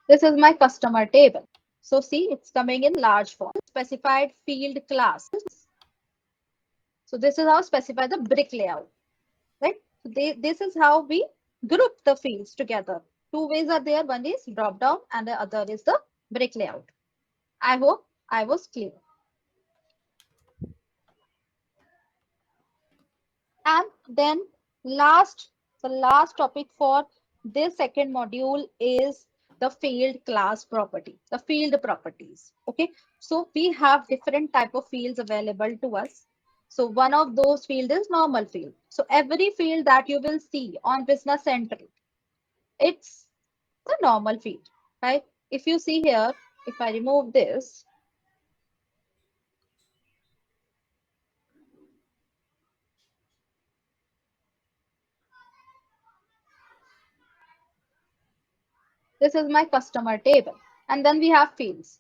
This is my customer table. So see, it's coming in large font. Specified field class. So this is how specify the brick layout, right? So this is how we group the fields together. Two ways are there. One is drop down and the other is the brick layout. I hope I was clear. And then the last topic for this second module is the field class property, the field properties. Okay, so we have different type of fields available to us. So one of those field is normal field. So every field that you will see on Business Central, it's the normal field, right? If you see here, if I remove this, this is my customer table. And then we have fields.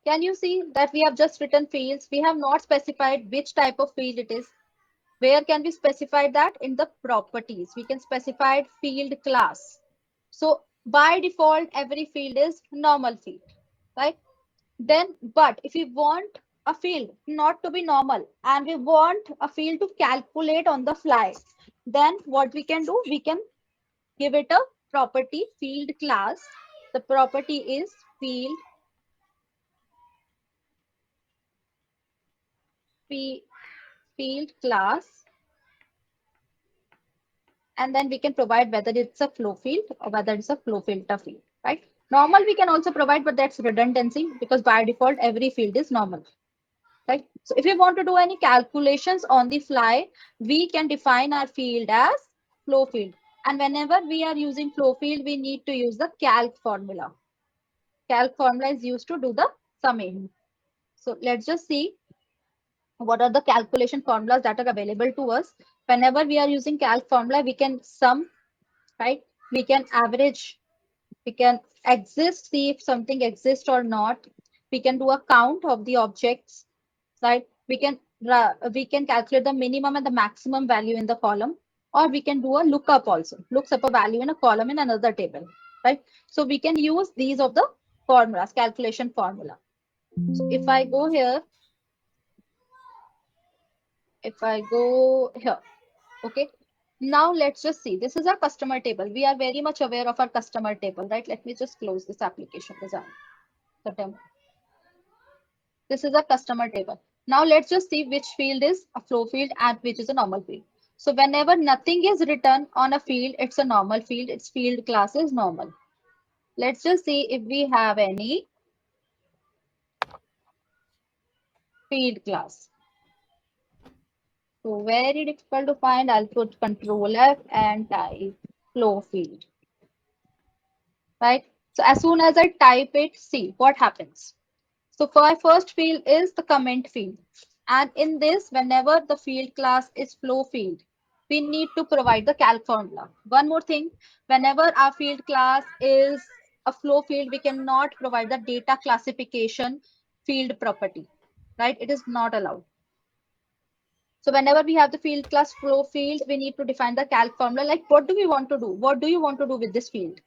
Can you see that we have just written fields? We have not specified which type of field it is. Where can we specify that? In the properties. We can specify field class. So by default, every field is normal field, right? Then, but if we want a field not to be normal and we want a field to calculate on the fly, then what we can do? We can give it a property field class. The property is field class, and then we can provide whether it's a flow field or whether it's a flow filter field, right? Normal we can also provide, but that's redundancy because by default every field is normal, right? So if we want to do any calculations on the fly, we can define our field as flow field. And whenever we are using flow field, we need to use the calc formula. Calc formula is used to do the summation. So let's just see what are the calculation formulas that are available to us. Whenever we are using calc formula, we can sum, right? We can average, we can exist, see if something exists or not. We can do a count of the objects, right? We can calculate the minimum and the maximum value in the column, or we can do a lookup also. Looks up a value in a column in another table, right? So we can use these of the formulas, calculation formula. So if I go here, okay. Now let's just see. This is our customer table. We are very much aware of our customer table, right? Let me just close this application design. The demo. This is a customer table. Now let's just see which field is a flow field and which is a normal field. So whenever nothing is written on a field, it's a normal field. Its field class is normal. Let's just see if we have any field class. So very difficult to find. I'll put Control F and type flow field, right? So as soon as I type it, see what happens. So for my first field is the comment field. And in this, whenever the field class is flow field, we need to provide the calc formula. One more thing, whenever our field class is a flow field, we cannot provide the data classification field property, right? It is not allowed. So whenever we have the field class flow field, we need to define the calc formula. Like, what do we want to do? What do you want to do with this field?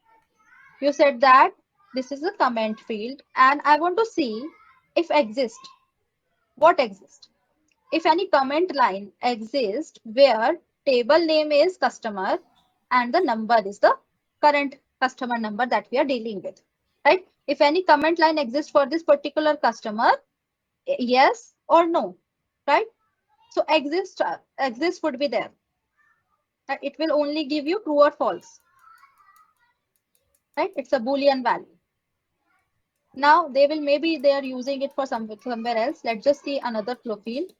You said that this is a comment field and I want to see if exist. What exists? If any comment line exists where table name is customer and the number is the current customer number that we are dealing with, right? If any comment line exists for this particular customer, yes or no, right? So exist would be there. It will only give you true or false, right? It's a Boolean value. Now maybe they are using it for somewhere else. Let's just see another flow field.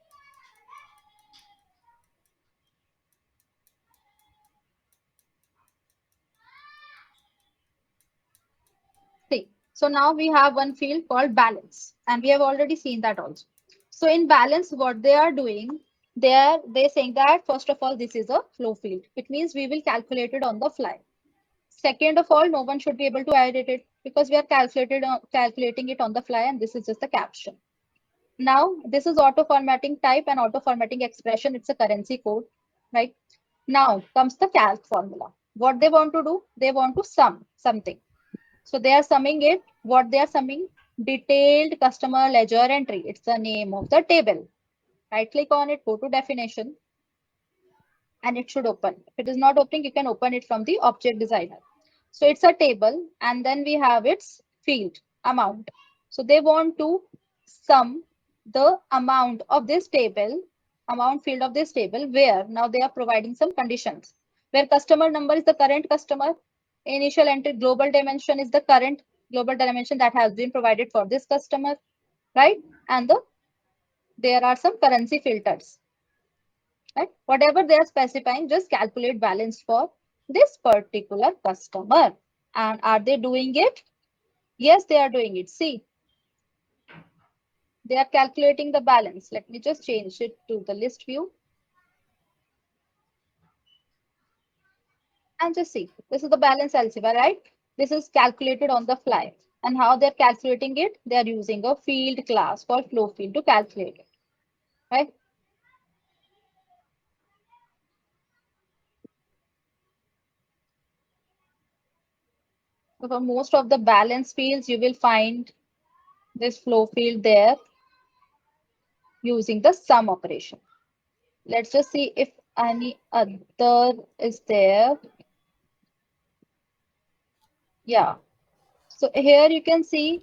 See, so now we have one field called balance, and we have already seen that also. So in balance, what they are doing, they're saying that first of all, this is a flow field. It means we will calculate it on the fly. Second of all, no one should be able to edit it because we are calculating it on the fly, and this is just the caption. Now, this is auto formatting type and auto formatting expression. It's a currency code, right? Now comes the calc formula. What they want to do, they want to sum something. So they are summing it. What they are summing? Detailed customer ledger entry. It's the name of the table. Right click on it, go to definition, and it should open. If it is not opening, you can open it from the object designer. So it's a table, and then we have its field amount. So they want to sum the amount of this table, amount field of this table, where now they are providing some conditions, where customer number is the current customer, initial entry global dimension is the current global dimension that has been provided for this customer, right? And there are some currency filters. Right? Whatever they are specifying, just calculate balance for this particular customer. And are they doing it? Yes, they are doing it. See, they are calculating the balance. Let me just change it to the list view. And just see, this is the balance algebra, right? This is calculated on the fly. And how they're calculating it? They are using a field class called flow field to calculate it, right? So for most of the balance fields, you will find this flow field there using the sum operation. Let's just see if any other is there. Yeah. So here you can see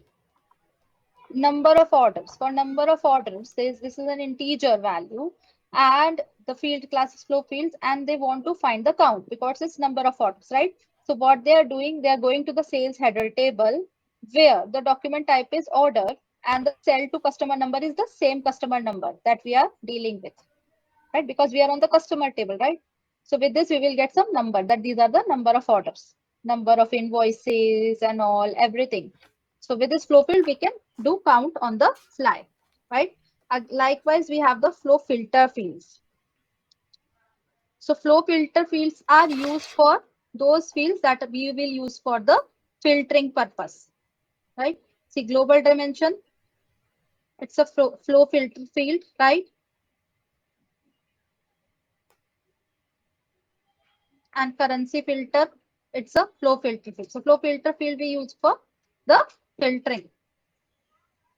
number of orders. For number of orders, this is an integer value, and the field class is flow fields, and they want to find the count because it's number of orders, right? So what they are doing, they are going to the sales header table where the document type is order and the cell to customer number is the same customer number that we are dealing with, right? Because we are on the customer table, right? So with this, we will get some number that these are the number of orders, number of invoices and all, everything. So with this flow field, we can do count on the fly, right? Likewise, we have the flow filter fields. So flow filter fields are used for those fields that we will use for the filtering purpose, right? See, global dimension, it's a flow filter field, right? And currency filter, it's a flow filter field. So flow filter field we use for the filtering,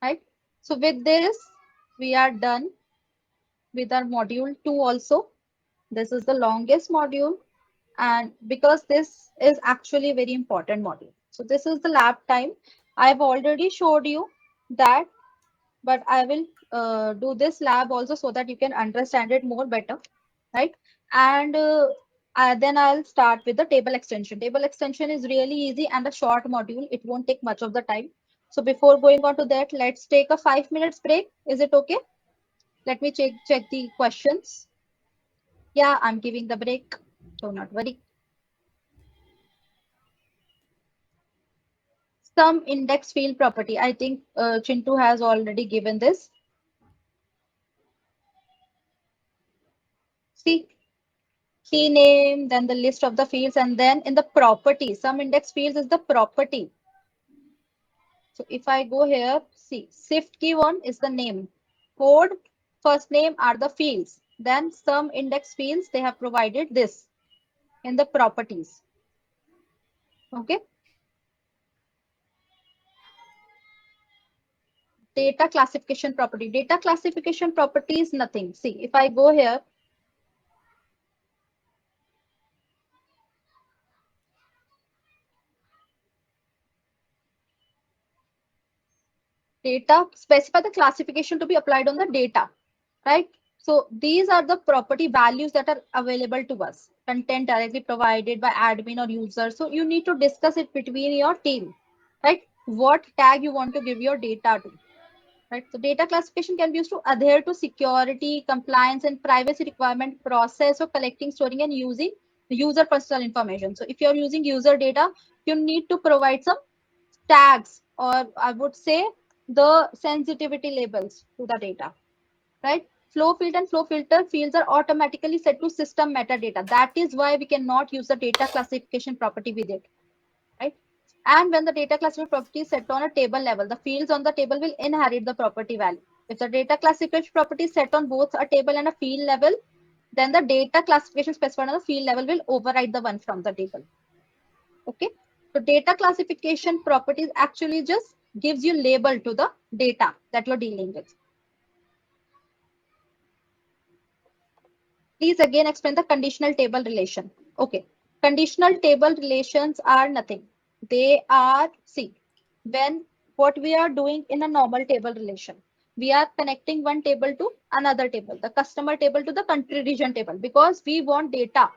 right? So with this, we are done with our module 2 also. This is the longest module, and because this is actually a very important module. So this is the lab time. I've already showed you that, but I will do this lab also so that you can understand it more better, right? And then I'll start with the table extension. Table extension is really easy and a short module. It won't take much of the time. So before going on to that, let's take a 5 minutes break. Is it okay? Let me check the questions. Yeah, I'm giving the break. So not worry. Some index field property. I think Chintu has already given this. See, key name, then the list of the fields, and then in the property, some index fields is the property. So if I go here, see, shift key one is the name. Code, first name are the fields. Then some index fields, they have provided this in the properties. Okay. Data classification property. Data classification property is nothing. See, if I go here, data, specify the classification to be applied on the data, right? So these are the property values that are available to us. Content directly provided by admin or user. So you need to discuss it between your team, right? What tag you want to give your data to, right? So data classification can be used to adhere to security, compliance, and privacy requirement process of collecting, storing, and using user personal information. So if you're using user data, you need to provide some tags, or I would say the sensitivity labels to the data, right? Flow field and flow filter fields are automatically set to system metadata. That is why we cannot use the data classification property with it, right? And when the data classification property is set on a table level, the fields on the table will inherit the property value. If the data classification property is set on both a table and a field level, then the data classification specified on the field level will override the one from the table. Okay. So data classification properties actually just gives you label to the data that you're dealing with. Please again explain the conditional table relation. Okay. Conditional table relations are nothing. They are, see, when what we are doing in a normal table relation, we are connecting one table to another table, the customer table to the country region table, because we want data.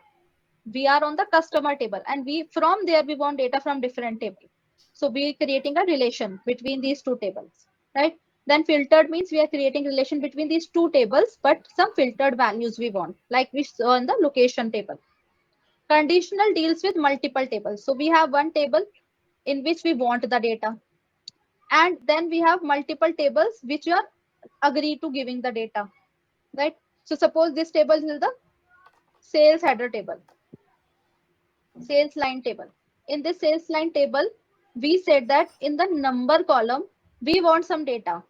We are on the customer table and we from there we want data from different table. So we are creating a relation between these two tables, right? Then filtered means we are creating relation between these two tables, but some filtered values we want, like we saw in the location table. Conditional deals with multiple tables. So we have one table in which we want the data, and then we have multiple tables which are agree to giving the data, right? So suppose this table is the sales header table, sales line table. In this sales line table, we said that in the number column, we want some data,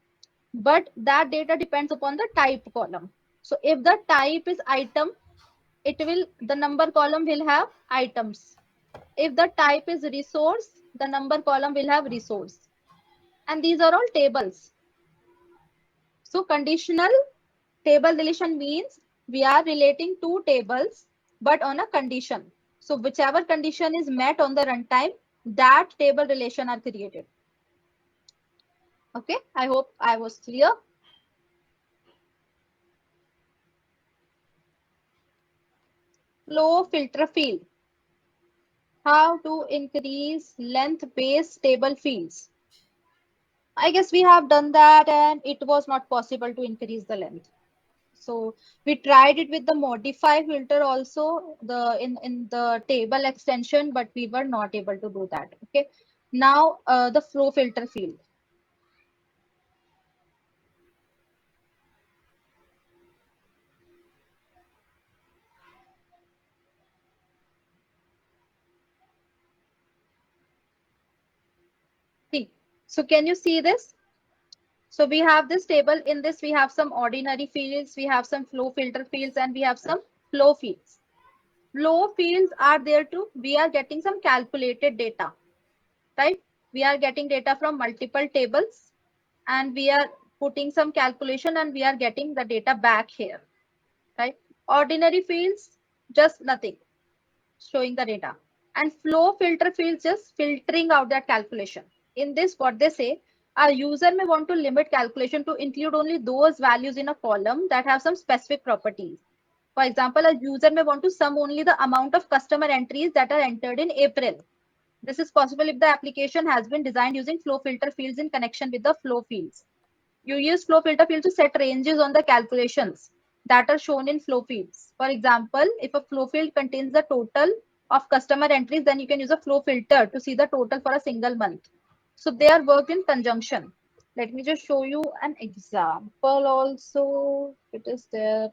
but that data depends upon the type column. So if the type is item, the number column will have items. If the type is resource, the number column will have resource. And these are all tables. So conditional table relation means we are relating two tables, but on a condition. So whichever condition is met on the runtime, that table relation are created. Okay, I hope I was clear. Flow filter field. How to increase length-based table fields. I guess we have done that and it was not possible to increase the length. So we tried it with the modify filter also, the in the table extension, but we were not able to do that. Okay. Now the flow filter field. See. So can you see this? So we have this table. In this, we have some ordinary fields, we have some flow filter fields, and we have some flow fields. Flow fields are there too. We are getting some calculated data, right? We are getting data from multiple tables and we are putting some calculation and we are getting the data back here, right? Ordinary fields, just nothing, showing the data. And flow filter fields just filtering out that calculation. In this, what they say, a user may want to limit calculation to include only those values in a column that have some specific properties. For example, a user may want to sum only the amount of customer entries that are entered in April. This is possible if the application has been designed using flow filter fields in connection with the flow fields. You use flow filter fields to set ranges on the calculations that are shown in flow fields. For example, if a flow field contains the total of customer entries, then you can use a flow filter to see the total for a single month. So they are worked in conjunction. Let me just show you an example also. It is there.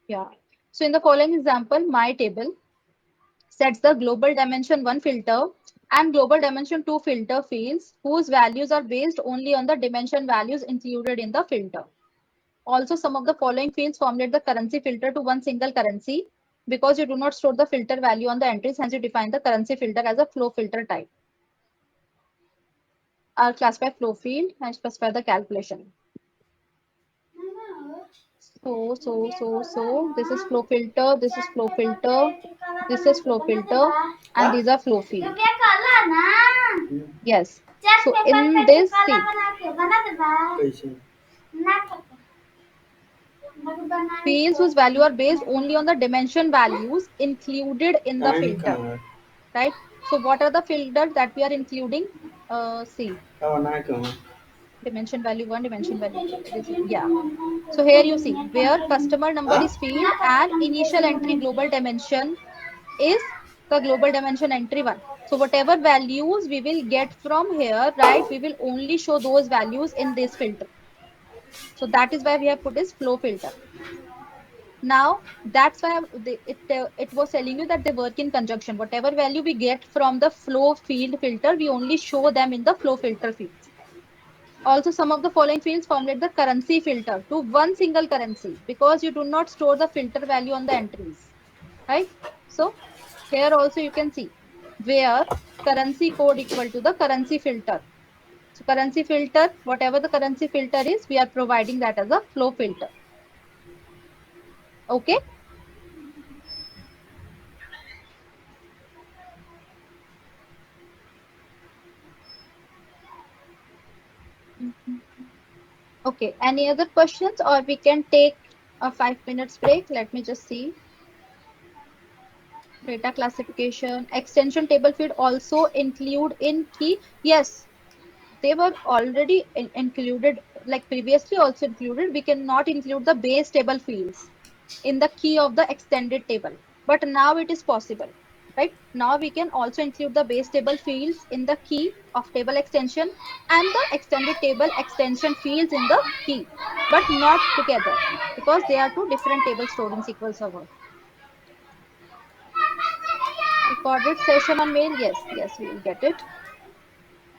Yeah. So in the following example, my table sets the global dimension 1 filter and global dimension 2 filter fields whose values are based only on the dimension values included in the filter. Also, some of the following fields formulate the currency filter to one single currency because you do not store the filter value on the entries, hence you define the currency filter as a flow filter type. Are classified flow field and specify the calculation. So, this is flow filter, this is flow filter, this is flow filter, and these are flow field. Yes. So in this, see, fields whose value are based only on the dimension values included in the filter, right? So what are the filters that we are including? See, dimension value 1, dimension value 2. Yeah. So here you see where customer number is field and initial entry global dimension is the global dimension entry 1. So whatever values we will get from here, right, we will only show those values in this filter. So that is why we have put this flow filter. Now, that's why it was telling you that they work in conjunction. Whatever value we get from the flow field filter, we only show them in the flow filter fields. Also, some of the following fields formulate the currency filter to one single currency because you do not store the filter value on the entries, right? So here also you can see where currency code equal to the currency filter. So currency filter, whatever the currency filter is, we are providing that as a flow filter. Okay. Okay. Any other questions, or we can take a 5 minutes break? Let me just see. Data classification, extension table field also include in key. Yes, they were already included, like previously also included. We cannot include the base table fields in the key of the extended table, but now it is possible, right? Now we can also include the base table fields in the key of table extension and the extended table extension fields in the key, but not together because they are two different tables stored in SQL Server. Recorded session on mail. Yes, yes, we will get it.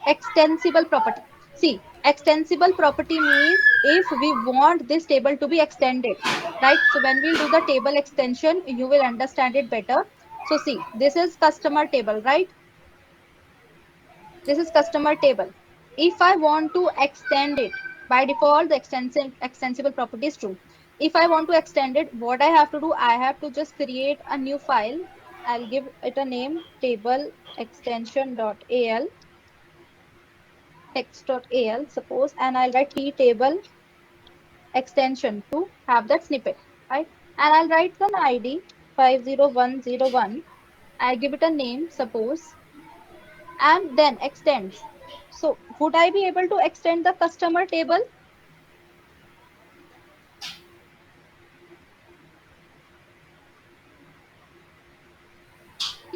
Extensible property. See, extensible property means if we want this table to be extended, right? So when we'll do the table extension, you will understand it better. So see, this is customer table, right? This is customer table. If I want to extend it, by default, the extensible property is true. If I want to extend it, what I have to do, I have to just create a new file. I'll give it a name, table extension.al, text.al, suppose, and I'll write table extension to have that snippet, right? And I'll write an ID 50101. I give it a name, suppose, and then extends. So would I be able to extend the customer table?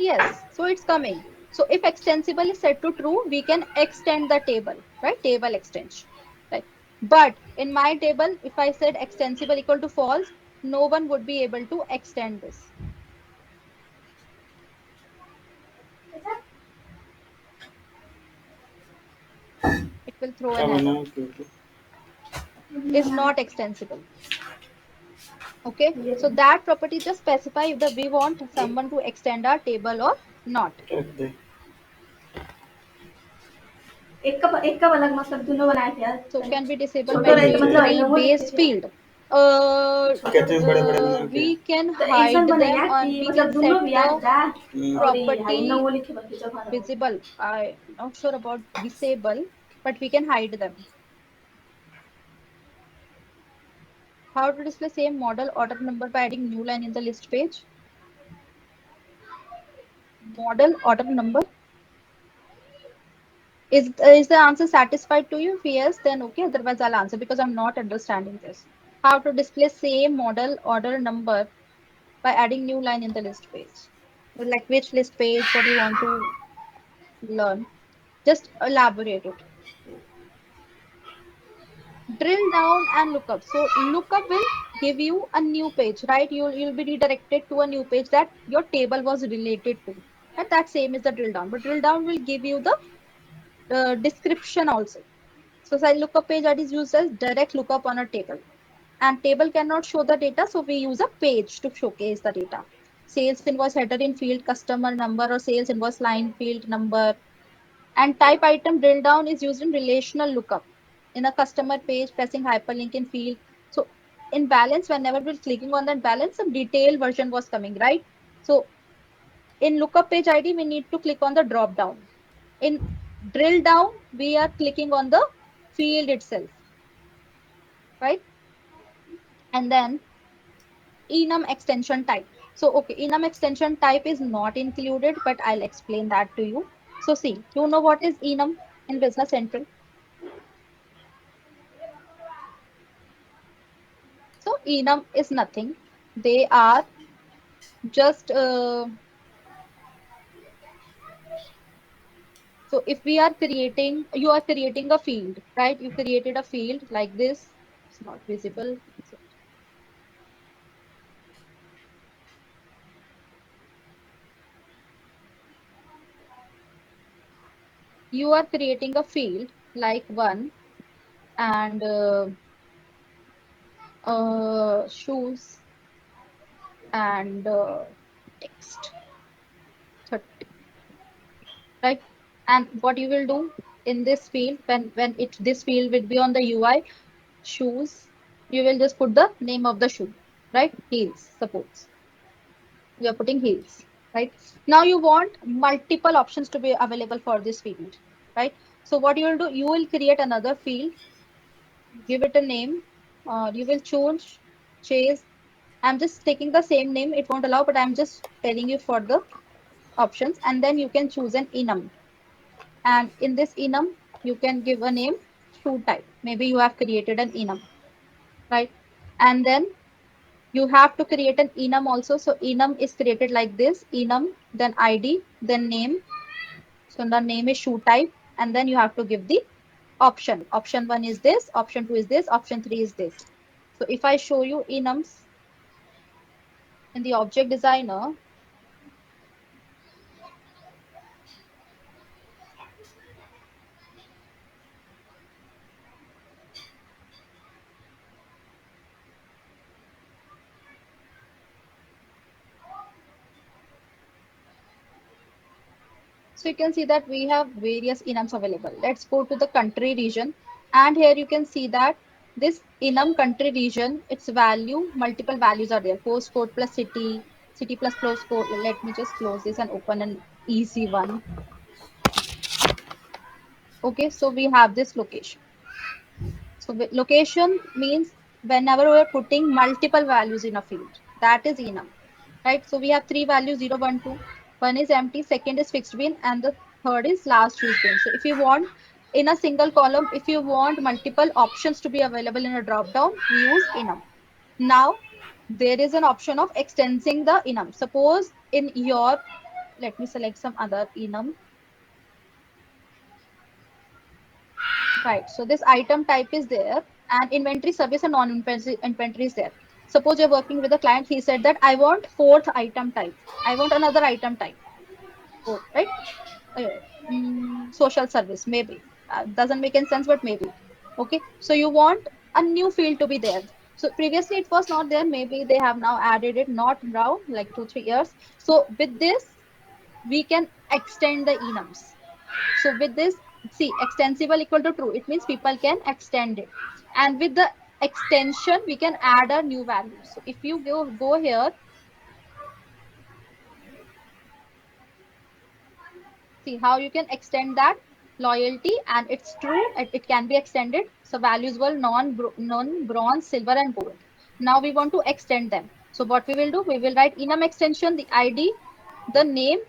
Yes, so it's coming. So if extensible is set to true, we can extend the table, right? Table extension, right? But in my table, if I said extensible equal to false, no one would be able to extend this. It will throw क्या an बना error. है उसके ऊपर? Is not extensible. Okay, so that property just specify if the we want someone to extend our table or not. रख दे. एक cup अलग मतलब दोनों बनाए थे यार So पहले can we disable छोटो रहे तो नीचे मतलब manual इनोमो लिखे base थे ना field? छोटो कहते हैं बड़े बड़े बना के. We can तो ऐसा hide बनेगा them on. कि We can मतलब set दोनों भी यार the जा और ये property इनोमो लिखे बल्कि जो खाना हो visible. I'm not sure about disable, but we can hide them. How to display same model order number by adding new line in the list page? Model order number. Is the answer satisfied to you? If yes, then okay. Otherwise, I'll answer because I'm not understanding this. How to display same model order number by adding new line in the list page? Like which list page? What you want to learn? Just elaborate it. Drill down and look up. So lookup will give you a new page, right? You'll be redirected to a new page that your table was related to. And that same is the drill down. But drill down will give you the description also. So say lookup page that is used as direct lookup on a table. And table cannot show the data, so we use a page to showcase the data. Sales invoice header in field customer number or sales invoice line field number. And type item drill down is used in relational lookup. In a customer page, pressing hyperlink in field. So in balance, whenever we're clicking on that balance, some detailed version was coming, right? So in lookup page ID, we need to click on the drop down. In drill down, we are clicking on the field itself, right? And then enum extension type. So, okay, enum extension type is not included, but I'll explain that to you. So, see, you know what is enum in Business Central? So, enum is nothing. They are just, so if we are creating, you are creating a field, right? You created a field like this. It's not visible. You are creating a field like one and shoes and text 30, right? And what you will do in this field, when it this field will be on the UI, shoes, you will just put the name of the shoe, right? Heels, suppose you are putting heels, right? Now you want multiple options to be available for this field, right? So what you will do, you will create another field, give it a name, you will choose chase. I'm just taking the same name, it won't allow, but I'm just telling you for the options, and then you can choose an enum. And in this enum, you can give a name, shoe type. Maybe you have created an enum, right? And then you have to create an enum also. So enum is created like this, enum, then ID, then name. So the name is shoe type, and then you have to give the option. Option one is this, option two is this, option three is this. So if I show you enums in the object designer, so you can see that we have various enums available. Let's go to the country region. And here you can see that this enum country region, its value, multiple values are there. Postcode plus city, city plus postcode. Let me just close this and open an easy one. Okay, so we have this location. So location means whenever we're putting multiple values in a field, that is enum, right? So we have three values, 0, 1, 2. One is empty, second is fixed bin, and the third is last use bin. So if you want in a single column, if you want multiple options to be available in a drop down, we use enum. Now there is an option of extending the enum. Suppose in your, let me select some other enum. Right. So this item type is there, and inventory service and non-inventory is there. Suppose you're working with a client, he said that I want fourth item type. I want another item type. Oh, right? Uh, Social service, maybe. Doesn't make any sense, but maybe. Okay. So you want a new field to be there. So previously it was not there. Maybe they have now added it, not now, like 2, 3 years. So with this, we can extend the enums. So with this, see, extensible equal to true. It means people can extend it. And with the extension, we can add a new value. So if you go here, see how you can extend that loyalty, and it's true. It can be extended. So values were non bronze, silver, and gold. Now we want to extend them. So what we will do, we will write enum extension, the ID, the name.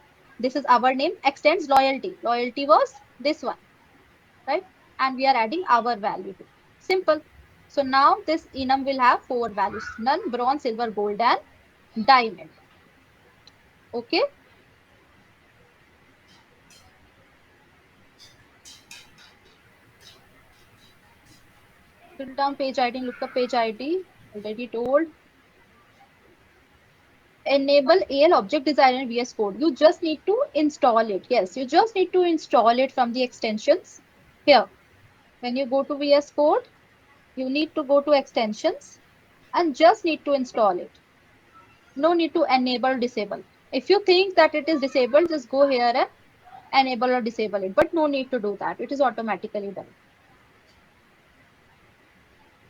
This is our name, extends loyalty. Loyalty was this one, right? And we are adding our value to. Simple. So now this enum will have four values: none, bronze, silver, gold, and diamond. Okay. Fill down page ID and lookup page ID. Already told. Enable AL object designer VS Code. You just need to install it. Yes, you just need to install it from the extensions. Here, when you go to VS Code, you need to go to extensions and just need to install it. No need to enable, disable. If you think that it is disabled, just go here and enable or disable it. But no need to do that. It is automatically done.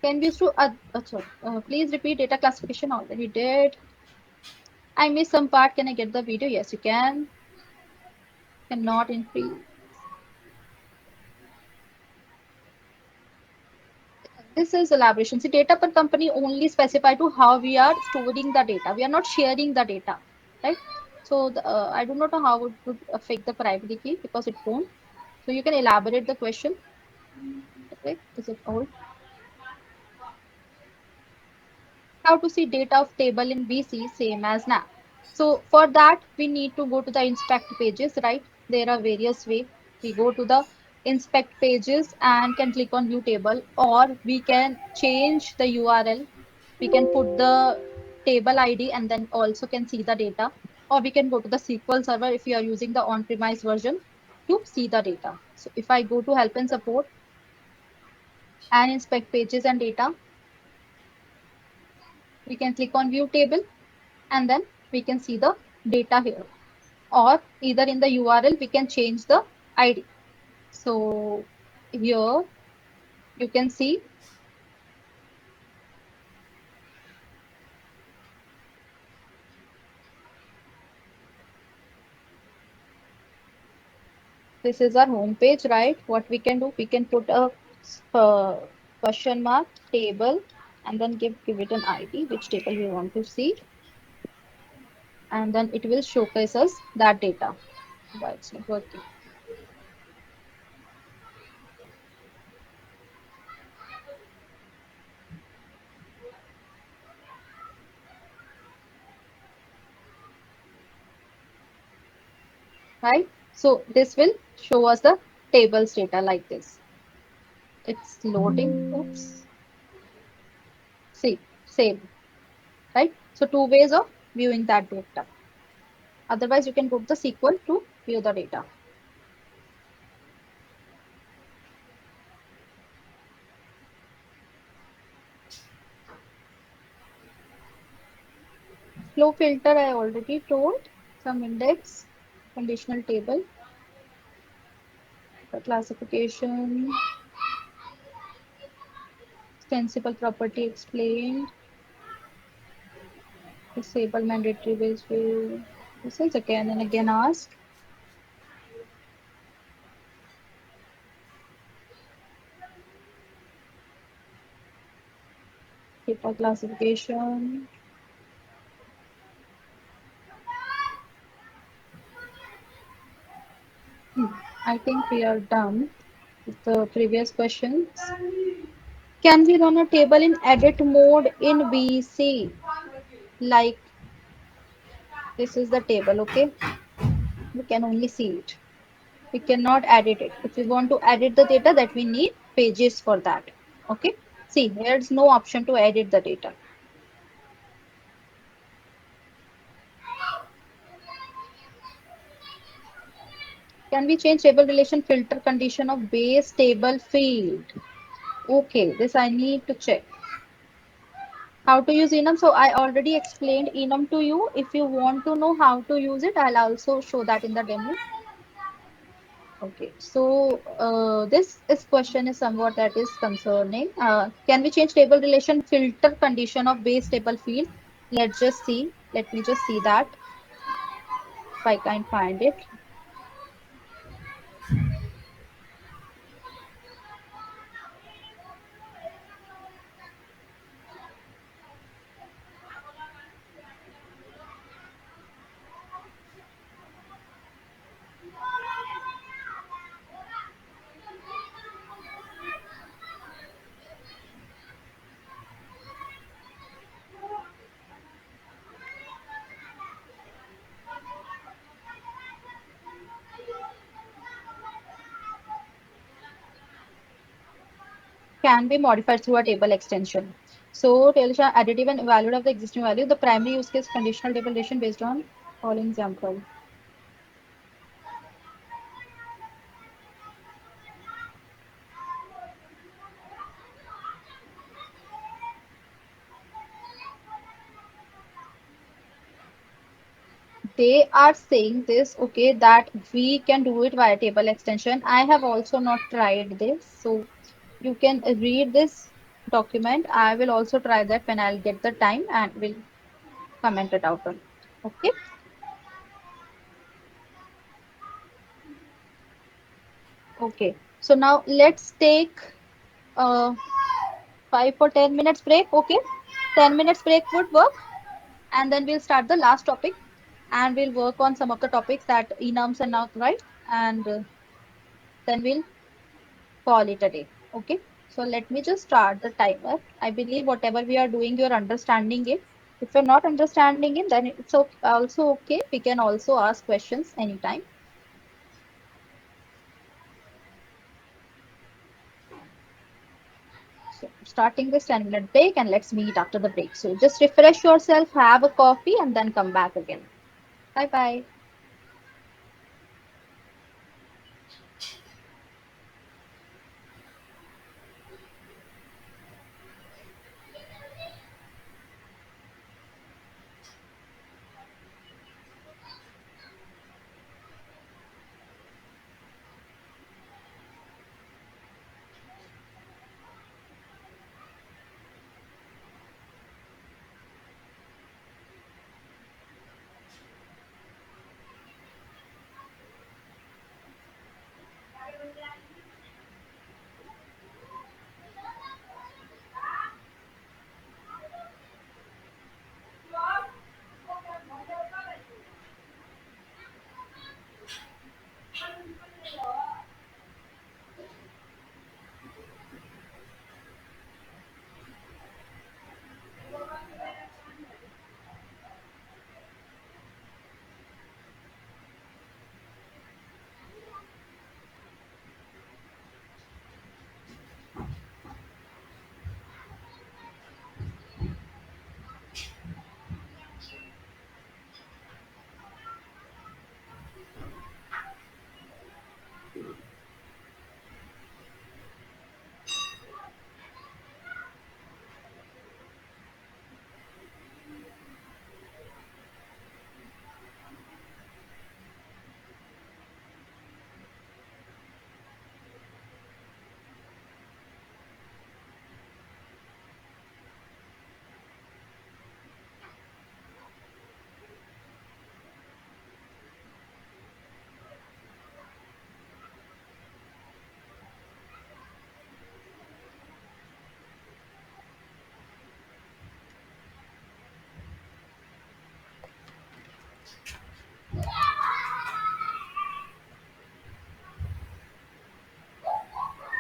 Can be used to, sorry, please repeat data classification already did. I missed some part. Can I get the video? Yes, you can. Cannot increase. This is elaboration. See, data per company only specify to how we are storing the data. We are not sharing the data, right? So I do not know how it would affect the privacy key because it won't. So you can elaborate the question. Okay, is it old? How to see data of table in BC same as now. So for that, we need to go to the inspect pages, right? There are various ways. We go to the inspect pages and can click on view table, or we can change the URL. We can put the table ID and then also can see the data, or we can go to the SQL server if you are using the on-premise version to see the data. So if I go to help and support and inspect pages and data, we can click on view table and then we can see the data here, or either in the URL we can change the ID. So here you can see this is our home page, right? What we can do, we can put a question mark table and then give it an ID, which table we want to see, and then it will showcase us that data. Why it's not working, right? So this will show us the tables data like this. It's loading. Oops. See, same, right? So two ways of viewing that data. Otherwise, you can put the SQL to view the data. Flow filter, I already told. Some index, conditional table, the classification, extensible property explained, disable mandatory base view. This is again and again asked. Data classification. I think we are done with the previous questions. Can we run a table in edit mode in VC? Like this is the table, okay? We can only see it. We cannot edit it. If we want to edit the data, that we need pages for that. Okay. See, there's no option to edit the data. Can we change table relation filter condition of base table field? Okay, this I need to check. How to use Enum? So I already explained Enum to you. If you want to know how to use it, I'll also show that in the demo. Okay, so this is question is somewhat that is concerning. Can we change table relation filter condition of base table field? Let's just see. Let me just see that if I can find it. Can be modified through a table extension. So relation additive and evaluate of the existing value. The primary use case conditional table relation based on following example. They are saying this, okay, that we can do it via table extension. I have also not tried this, so you can read this document. I will also try that when I'll get the time and will comment it out on it. Okay, okay. So now let's take a 5 or 10 minutes break. Okay, 10 minutes break would work, and then we'll start the last topic, and we'll work on some of the topics that enums and not right, and then we'll call it a day. Okay. So let me just start the timer. I believe whatever we are doing, you're understanding it. If you're not understanding it, then it's also okay. We can also ask questions anytime. So starting this 10-minute break, and let's meet after the break. So just refresh yourself, have a coffee, and then come back again. Bye bye.